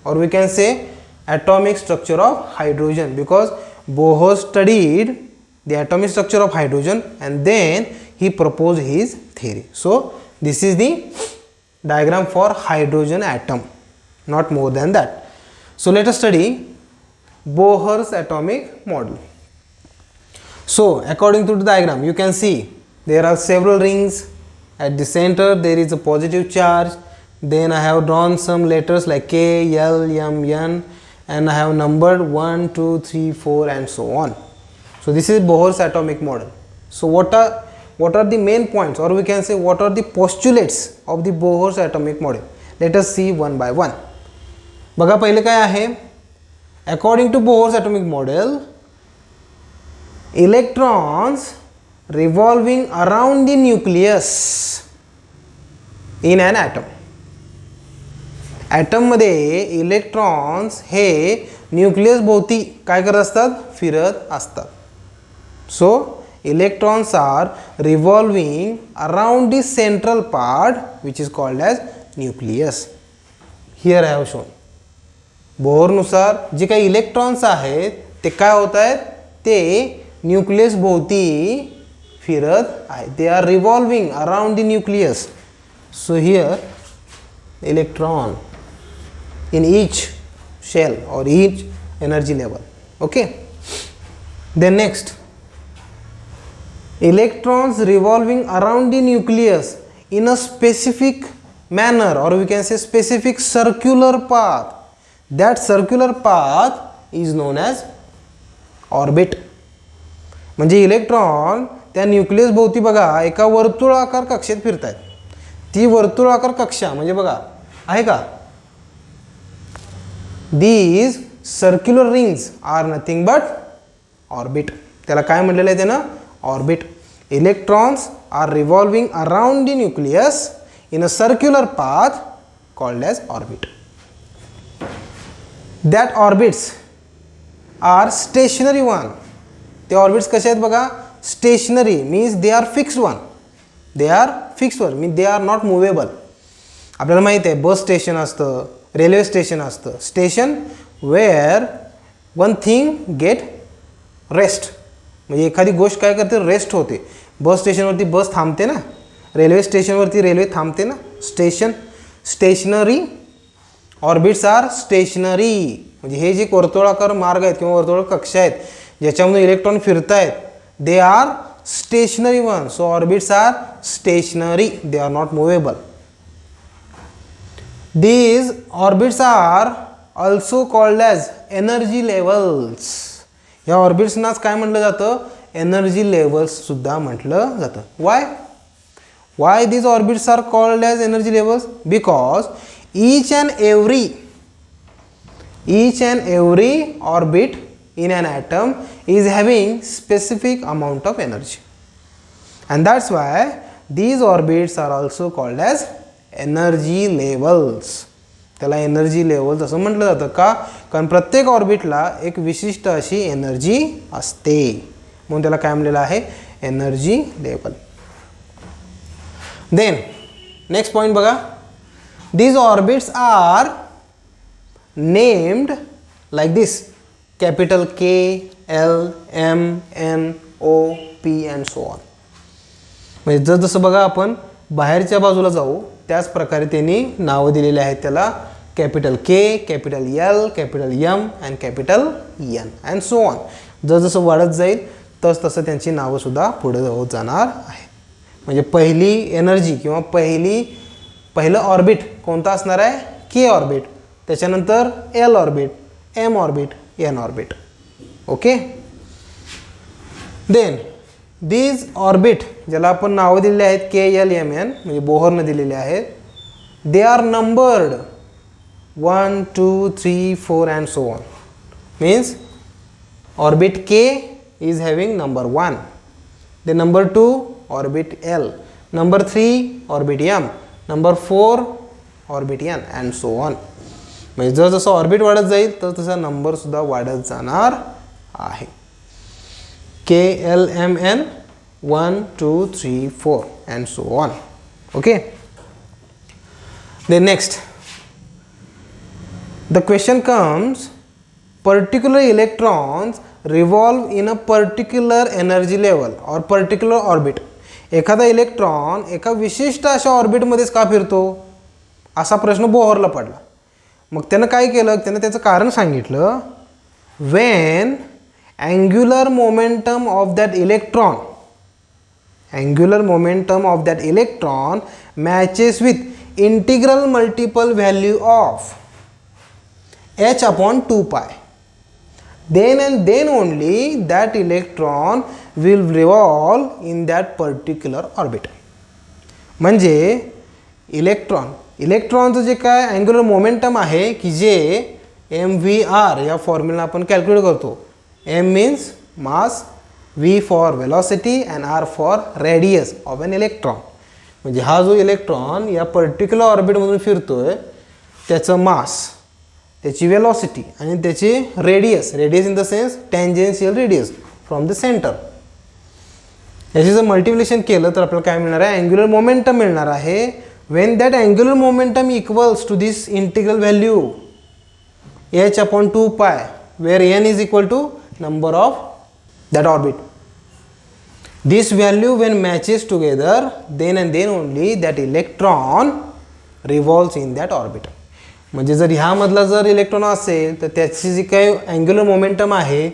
or we can say atomic structure of hydrogen, because Bohr studied the atomic structure of hydrogen and then he proposed his theory. So this is the diagram for hydrogen atom, not more than that. So let us study Bohr's atomic model. So according to the diagram you can see there are several rings. At the center there is a positive charge, then I have drawn some letters like K, L, M, N, and I have numbered 1, 2, 3, 4 and so on. So this is Bohr's atomic model. So what are the main points, or we can say what are the postulates of the Bohr's atomic model? Let us see one by one. बघा पहिले काय आहे, according to Bohr's atomic model, electrons revolving around the nucleus in an atom. Atom मध्ये electrons हे nucleus भोवती काय करत असतात, फिरत असतात. So electrons are revolving around the central part which is called as nucleus. Here I have shown. बोहरनुसार जे काही इलेक्ट्रॉन्स आहेत ते काय होत आहेत, ते न्यूक्लियस भोवती फिरत आहेत. They are revolving around the nucleus. So here electron in each shell or each energy level. Okay, then next, electrons revolving around the nucleus in a specific manner, or we can say specific circular path. That circular path is known as orbit. म्हणजे electron त्या nucleus भोवती बघा एका वर्तुळाकार कक्षेत फिरतात. ती वर्तुळाकार कक्षा म्हणजे बघा आहे का, these circular rings are nothing but orbit. त्याला काय म्हटलेलं आहे त्यानं, orbit. Electrons are revolving around the nucleus in a circular path called as orbit. That orbits are stationary one. ते ऑर्बिट्स कसे आहेत बघा, stationary means they are fixed one. They are fixed one means they are not movable. आपल्याला माहीत आहे bus station असतं, railway station असतं. Station where one thing get rest, म्हणजे एखादी गोष्ट काय करते, रेस्ट होते. बस स्टेशनवरती बस थांबते ना, रेल्वे स्टेशनवरती रेल्वे थांबते ना. Station stationary, orbits are stationary. म्हणजे हे जे वर्तुळाकार मार्ग आहेत किंवा वर्तुळाकार कक्षा आहेत ज्याच्यामध्ये इलेक्ट्रॉन फिरत आहेत, they R stationary one. So orbits are stationery, they are not movable. These orbits are also called as energy levels. या ऑर्बिट्सनाच काय म्हटलं जातं, एनर्जी लेवल्स सुद्धा म्हटलं जातं. Why these orbits are called as energy levels? Because each and every orbit in an atom is having specific amount of energy, and that's why these orbits are also called as energy levels. त्याला energy levels असं म्हटलं जातं का, कारण प्रत्येक ऑर्बिटला एक विशिष्ट अशी एनर्जी असते, म्हणून त्याला काय म्हणलेलं आहे, energy level. Then next point बघा, these orbits are named like this, capital K, L, M, N, O, P and so on. म्हणजे जसं बघा आपण बाहेरच्या बाजूला जाऊ त्याच प्रकारे त्यांनी नावं दिलेली आहेत त्याला. Capital K, capital L, capital M and capital N and so on. जसं वाढत जाईल तसं त्यांची नावंसुद्धा पुढे होत जाणार आहे. म्हणजे पहिली एनर्जी किंवा पहिलं ऑर्बिट कोणतं असणार आहे, के ऑर्बिट. त्याच्यानंतर L orbit, M orbit, N orbit. Okay, then these orbit ज्याला आपण नावं दिलेली आहेत के, एल, एम, एन म्हणजे बोहरनं दिलेले आहेत, they are numbered 1, 2, 3, 4 and so on. Means orbit K is having number 1, the number 2 orbit L, number 3 orbit M, number 4 orbit N and so on. म्हणजे जसं ऑर्बिट वाढत जाईल तसा नंबरसुद्धा वाढत जाणार आहे. K, L, M, N, 1, 2, 3, 4 and so on. Okay. Then next, the question comes, particular electrons revolve in a particular energy level or particular orbit. एखादा electron एका विशिष्ट अशा ऑर्बिटमध्येच का फिरतो असा प्रश्न बोहरला पडला. मग त्यानं काय केलं, त्यानं त्याचं कारण सांगितलं. when angular momentum of that electron matches with integral multiple value of h upon 2 pi, then and then only that electron will revolve in that particular orbit. म्हणजे इलेक्ट्रॉनचं जे काय अँग्युलर मोमेंटम आहे की जे mvr या फॉर्म्युला आपण calculate करतो. m means mass, v for velocity and r for radius of an electron. म्हणजे हा जो इलेक्ट्रॉन या पर्टिक्युलर ऑर्बिटमधून फिरतोय त्याचं मास, त्याची वेलॉसिटी आणि त्याची radius in the sense tangential radius from the centre. याची जर मल्टिप्लिकेशन केलं तर आपल्याला काय मिळणार आहे, अँग्युलर मोमेंटम मिळणार आहे. When that angular momentum equals to this integral value h/2π where n is equal to number of that orbit. This value when matches together, then and then only that electron revolves in that orbit. म्हणजे जर ह्यामधला जर electron असेल तर त्याची जी काही angular momentum आहे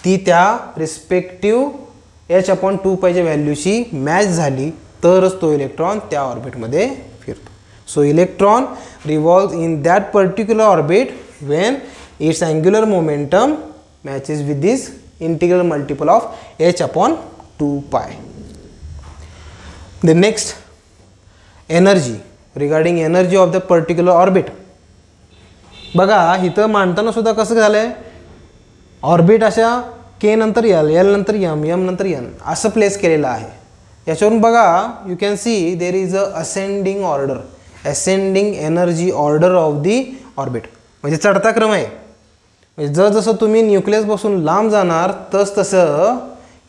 ती त्या रिस्पेक्टिव्ह h/2π व्हॅल्यूशी मॅच झाली तरच तो इलेक्ट्रॉन त्या ऑर्बिटमध्ये फिरतो. So electron revolves in that particular orbit when its angular momentum matches with this integral multiple of h/2π. The next, energy, regarding energy of the particular orbit. बघा इथं मांडताना सुद्धा कसं झालंय, ऑर्बिट अशा k नंतर l, l नंतर m, m नंतर n असं प्लेस केलेलं आहे. याच्यावरून बघा you can see there is a ascending order, ascending energy order of the orbit. म्हणजे चढता क्रम आहे. म्हणजे जसं तुम्ही न्यूक्लियसपासून लांब जाणार तसं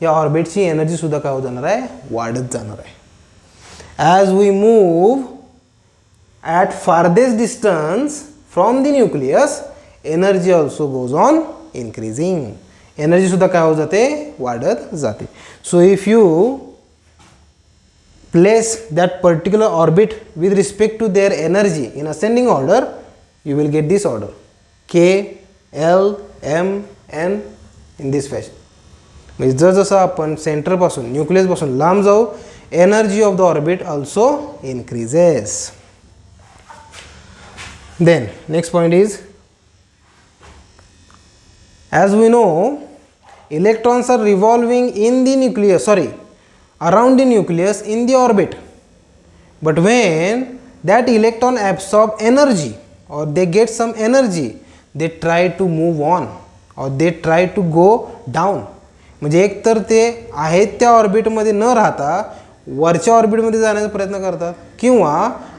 या ऑर्बिटची एनर्जीसुद्धा काय होत जाणार आहे, वाढत जाणार आहे. As we move at farthest distance from the nucleus energy also goes on increasing. एनर्जीसुद्धा काय होत जाते, वाढत जाते. So if you place that particular orbit with respect to their energy in ascending order, you will get this order k, l, m, n in this fashion. म्हणजे जसं आपण सेंटरपासून न्यूक्लियसपासून लांब जाऊ energy of the orbit also increases. Then next point is, as we know electrons are revolving in the nucleus, around the nucleus in the orbit, but when that electron absorb energy or they get some energy, they try to move on or they try to go down. म्हणजे एक तर ते आहेत त्या ऑर्बिटमध्ये न राहता वरच्या ऑर्बिटमध्ये जाण्याचा प्रयत्न करतात किंवा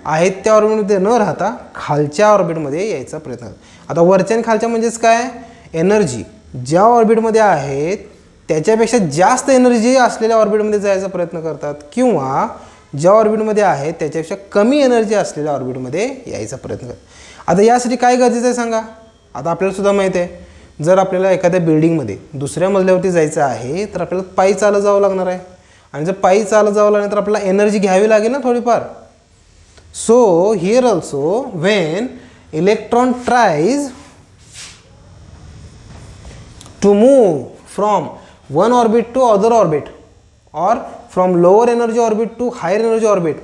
आहेत त्या ऑर्बिटमध्ये न राहता खालच्या ऑर्बिटमध्ये यायचा प्रयत्न करतात. आता वरच्या आणि खालच्या म्हणजेच काय, एनर्जी ज्या ऑर्बिटमध्ये आहेत त्याच्यापेक्षा जास्त एनर्जी असलेल्या ऑर्बिटमध्ये जायचा प्रयत्न करतात किंवा ज्या ऑर्बिटमध्ये आहेत त्याच्यापेक्षा कमी एनर्जी असलेल्या ऑर्बिटमध्ये यायचा प्रयत्न करतात. आता यासाठी काय गरजेचं आहे सांगा. आता आपल्याला सुद्धा माहीत आहे, जर आपल्याला एखाद्या बिल्डिंगमध्ये दुसऱ्या मजल्यावरती जायचं आहे तर आपल्याला पायी चालत जावं लागणार आहे आणि जर पायी चालत जावं लागणार तर आपल्याला एनर्जी घ्यावी लागेल ना थोडीफार. So here also when electron tries to move from one orbit to other orbit or from lower energy orbit to higher energy orbit,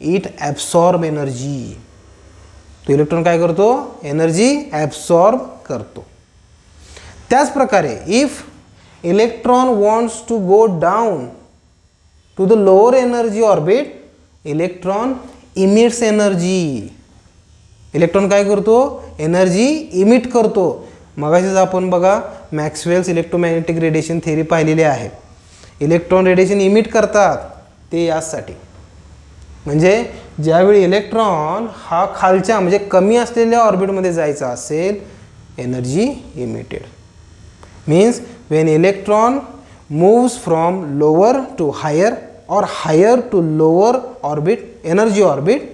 it absorb energy. तो इलेक्ट्रॉन काय करतो, एनर्जी ॲब्सॉर्ब करतो. त्याच प्रकारे if electron wants to go down to the lower energy orbit, electron emits energy. Electron काय करतो, energy emit करतो. मगाशीच आपण बघा मॅक्सवेल्स इलेक्ट्रोमॅग्नेटिक रेडिएशन थेअरी पाहिलेली आहे. इलेक्ट्रॉन रेडिएशन इमिट करतात ते यासाठी, म्हणजे ज्यावेळी इलेक्ट्रॉन हा खालच्या म्हणजे कमी असलेल्या ऑर्बिटमध्ये जायचा असेल, energy emitted means when electron moves from lower to higher और higher to lower orbit energy orbit,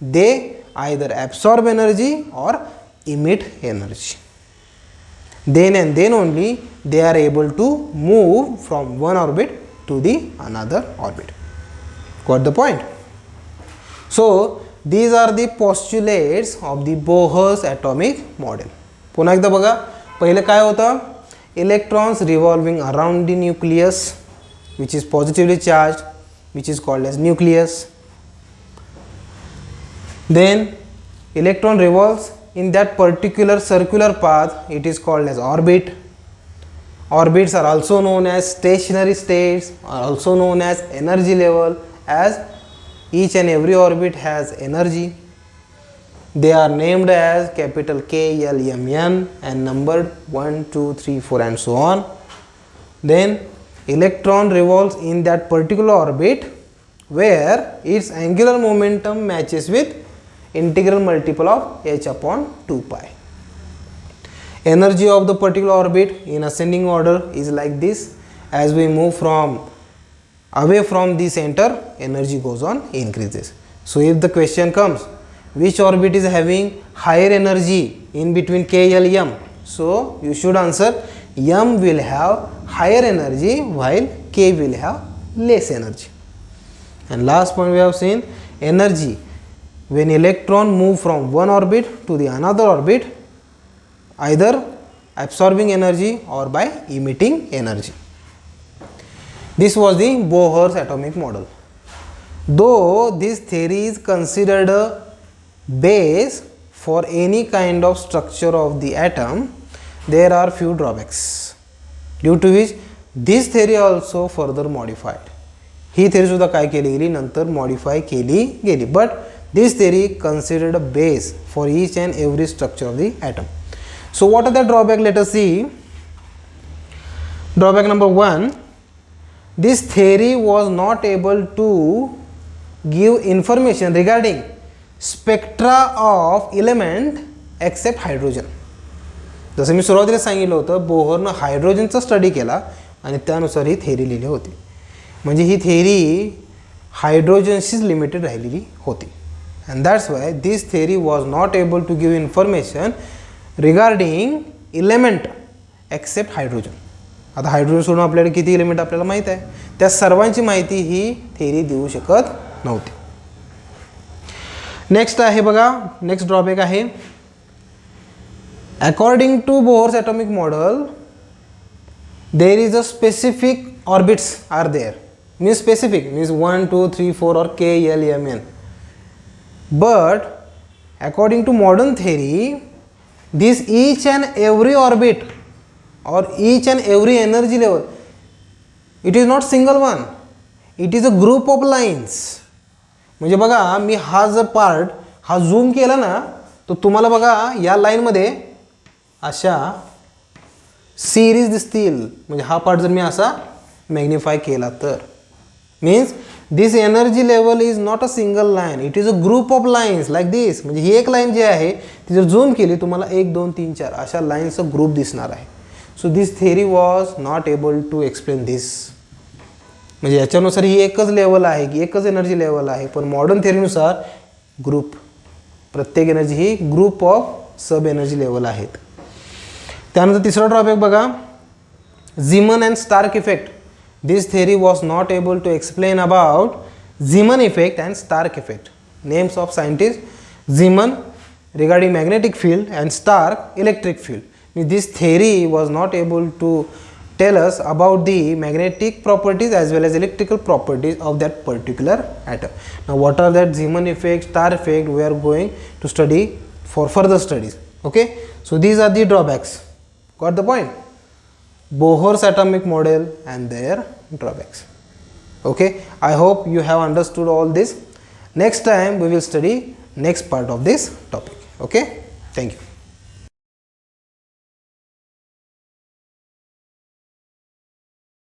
they either absorb energy और emit energy. Then and then only they are able to move from one orbit to the another orbit. Got the point? So these are the postulates of the Bohr's atomic model. पुन्हा एकदा बघा, पहिले काय होतं, electrons revolving around the nucleus which is positively charged, which is called as nucleus. Then electron revolves in that particular circular path, it is called as orbit. Orbits are also known as stationary states, are also known as energy level, as each and every orbit has energy. They are named as capital K, L, M, N and numbered 1, 2, 3, 4 and so on. Then electron revolves in that particular orbit where its angular momentum matches with integral multiple of h/2π. Energy of the particular orbit in ascending order is like this. As we move from away from the center, energy goes on increases. So if the question comes, which orbit is having higher energy in between K, L, M? So you should answer M will have higher energy while K will have less energy. And last point we have seen, energy. When electron move from one orbit to the another orbit, either absorbing energy or by emitting energy. This was the Bohr's atomic model. Though this theory is considered a base for any kind of structure of the atom, there are few drawbacks, due to which this theory also further modified. He theory सुद्धा काय केली गेली, नंतर modify केली गेली. But this theory considered a base for each and every structure of the atom. So what are the drawback? Let us see. Drawback number 1, this theory was not able to give information regarding spectra of element except hydrogen. जसं मी सुरुवातीला सांगितलं होतं, बोहरनं हायड्रोजनचा study केला आणि त्यानुसार ही theory लिहिली होती. म्हणजे ही थेरी हायड्रोजनशीच लिमिटेड राहिलेली होती. And that's why this theory was not able to give information regarding element except hydrogen. आता हायड्रोजन सोडून आपल्याकडे किती एलिमेंट आपल्याला माहित आहे, त्या सर्वांची माहिती ही थेरी देऊ शकत नव्हती. नेक्स्ट आहे बघा, नेक्स्ट ड्रॉबॅक आहे, according to Bohr's atomic model there is a specific orbits are there, means specific means 1 2 3 4 or K L M N. But according to modern theory, this each and every orbit or each and every energy level, it is not single one, it is a group of lines. म्हणजे बघा, मी हा जर part हा zoom केला ना, तो तुम्हाला बघा या लाईनमध्ये अशा सिरीज दिसतील. म्हणजे हा पार्ट जर मी असा मॅग्निफाय केला तर means this energy level is not a single line, it is a group of lines like this. म्हणजे ही एक लाईन जी आहे ती जर झूम केली तुम्हाला 1 2 3 4 अशा लाईन्सचा ग्रुप दिसणार आहे. So this theory was not able to explain this. म्हणजे याच्यानुसार ही एकच लेवल आहे की एकच एनर्जी लेवल आहे, पण मॉडर्न थेरीनुसार ग्रुप, प्रत्येक energy he group of sub energy level आहेत. त्यानंतर तिसरा ड्रॉबॅक बघा, Zeeman and Stark effect. This theory was not able to explain about Zeeman effect and Stark effect. Names of scientists: Zeeman regarding magnetic field and Stark electric field. This theory was not able to tell us about the magnetic properties as well as electrical properties of that particular atom. Now what are that Zeeman effect, Stark effect, we are going to study for further studies. Okay, so these are the drawbacks. Got the point? Bohr's atomic model and their drawbacks. Okay, I hope you have understood all this. Next time we will study next part of this topic. Okay, thank you.